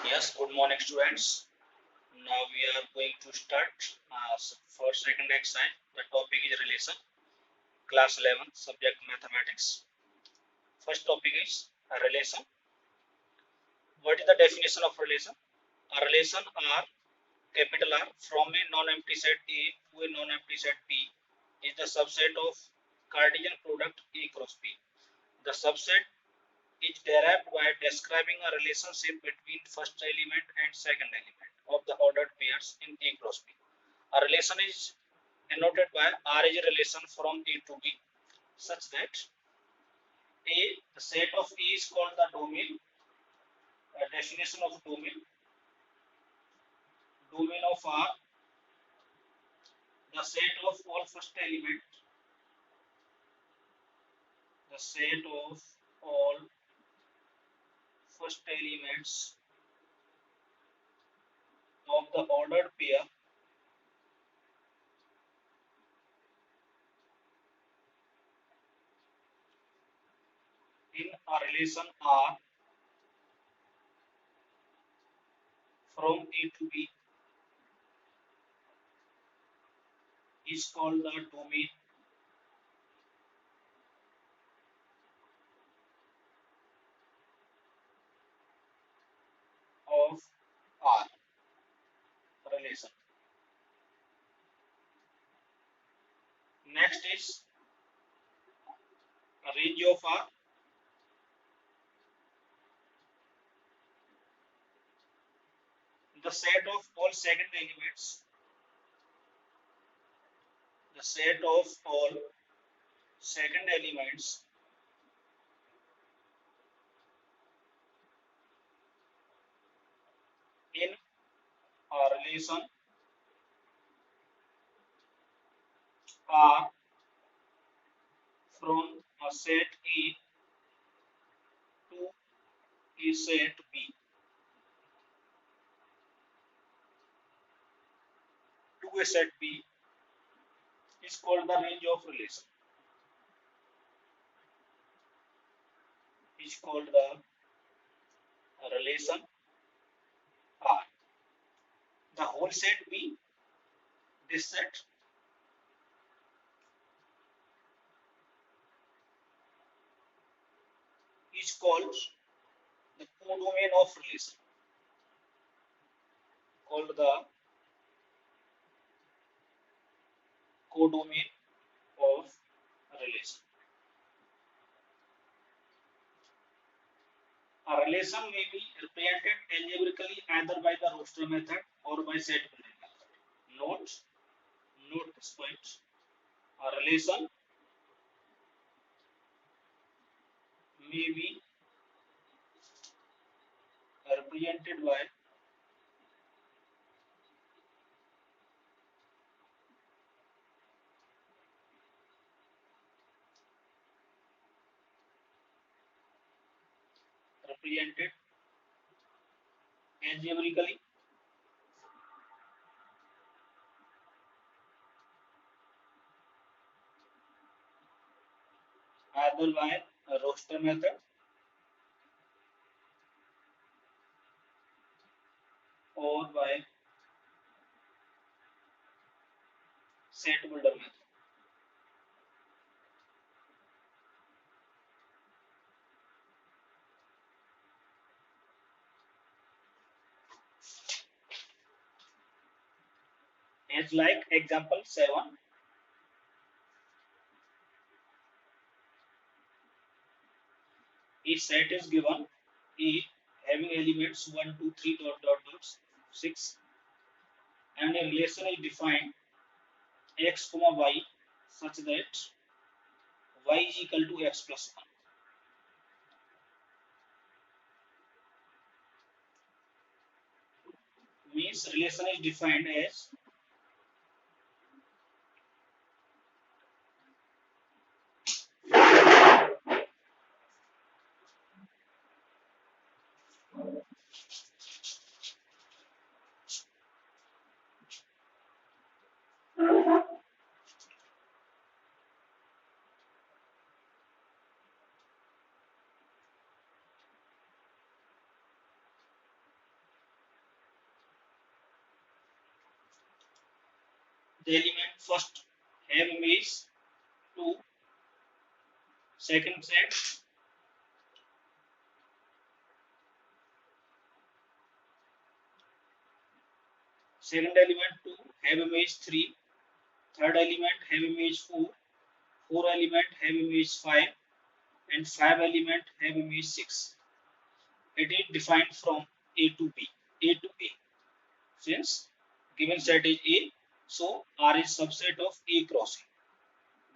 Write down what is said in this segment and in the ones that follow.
Yes, good morning, students. Now we are going to start for second exercise. The topic is relation, class 11, subject mathematics. First topic is a relation. What is the definition of relation? A relation R, capital R, from a non-empty set A to a non-empty set B is the subset of Cartesian product A cross B. The subset is derived by describing a relationship between first element and second element of the ordered pairs in A cross B. A relation is denoted by R is a relation from A to B such that the set of A is called the domain. A definition of domain of R, the set of all first element, the set of all first elements of the ordered pair in a relation R from A to B is called the domain of R relation. Next is a range of R. The set of all second elements, the set of all second elements in a relation R from a set A to a set B to a set B is called the range of relation. Is called the relation R. The whole set B, this set is called the codomain of relation. Called the codomain of relation. A relation may be represented algebraically either by the roster method or by set building method. Note this point. A relation may be represented by represented algebraically either by a roster method or by set builder method. As like example 7, a set is given A having elements 1, 2, 3 dot dot dot 6 and a relation is defined x comma y such that y is equal to x plus 1. Means relation is defined as The element first have image 2, second set second element 2 have image 3, third element have image 4, four element have image 5, and 5 element have image 6. It is defined from A to B, A to A. Since given set is A, so R is subset of A cross A.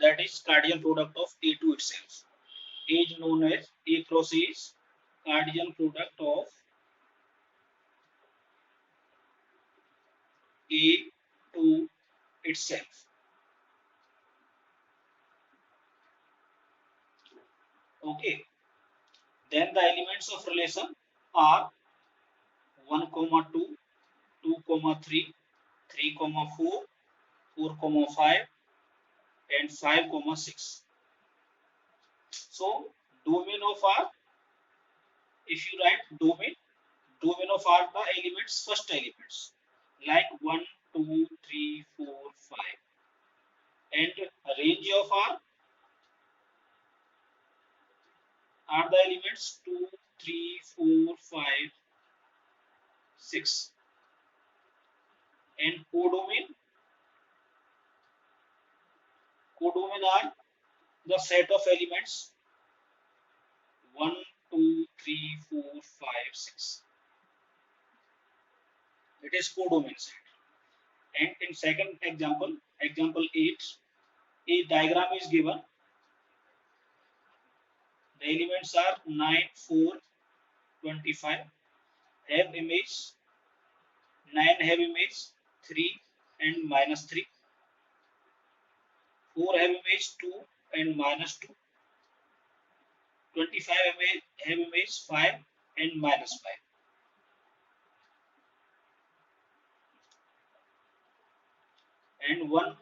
That is Cartesian product of A2 itself. A is known as A cross A is Cartesian product of A2 itself. Okay. Then the elements of relation are 1, 2, 2, 3, 3, 4, 4, 5, and 5, 6. So domain of R, if you write domain of R the elements, first elements like 1, 2, 3, 4, 5, and range of R are the elements 2, 3, 4, 5, 6, and codomain are the set of elements 1, 2, 3, 4, 5, 6. It is codomain set. And in second example, example 8, a diagram is given. The elements are 9, 4, 25. Have image 9 have image 3 and -3. 4 have image 2 and -2. 25 have image 5 and -5. And 1.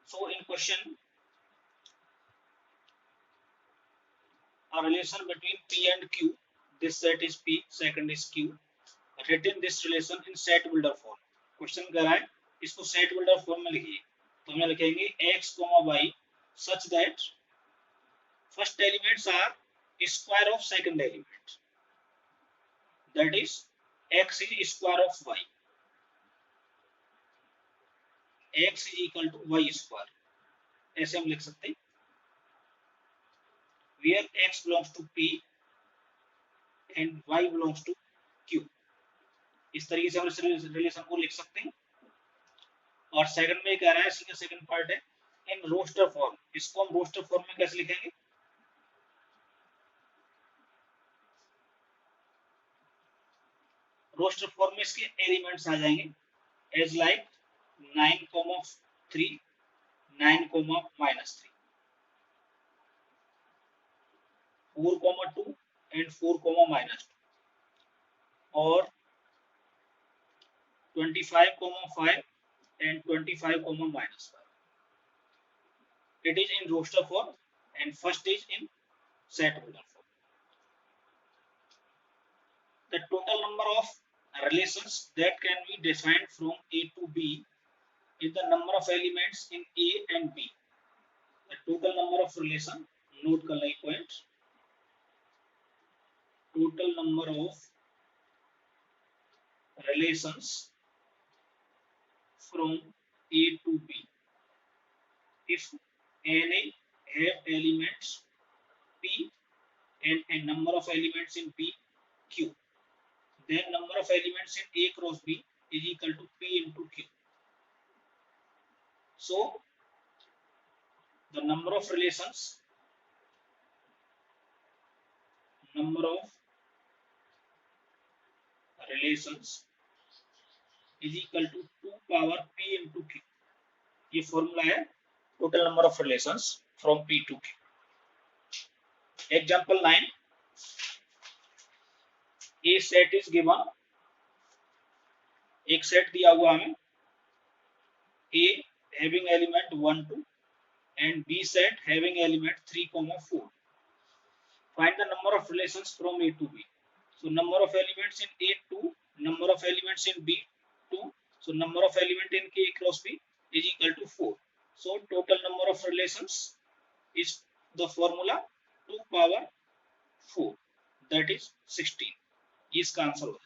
So in question, a relation between P and Q. This set is P, second is Q. Written this relation in set builder form. Question कह रहा है इसको set builder form में लिखिए. तो हम लिखेंगे x, y such that first elements are square of second element. That is x is square of y. x is equal to y square. ऐसे हम लिख सकते हैं. Where x belongs to P and y belongs to Q. इस तरीके से हम इस रिलेशन को लिख सकते हैं. और सेकंड में कह रहा है, इसका सेकंड पार्ट है इन रोस्टर फॉर्म. इसको हम रोस्टर फॉर्म में कैसे लिखेंगे? रोस्टर फॉर्म में इसके एलिमेंट्स आ जाएंगे एज लाइक 9, 3, 9, -3, 4, 2 and 4, -2, और 25, 5 and 25, -5. It is in roster form and first is in set builder form. The total number of relations that can be defined from A to B is the number of elements in A and B. The total number of relation, note करना एक point. Total number of relations from A to B. If NA have elements P and a number of elements in B, Q, then number of elements in A cross B is equal to P into Q. So the number of relations is equal to 2 power P into Q. ये formula है total number of relations from P to Q. Example 9, A set is given. एक set दिया हुआ हमें A having element 1, 2 and B set having element 3, 4. Find the number of relations from A to B. So number of elements in A 2, number of elements in B So number of element in K cross P is equal to 4. So total number of relations is the formula 2 power 4, that is 16. इसका answer हो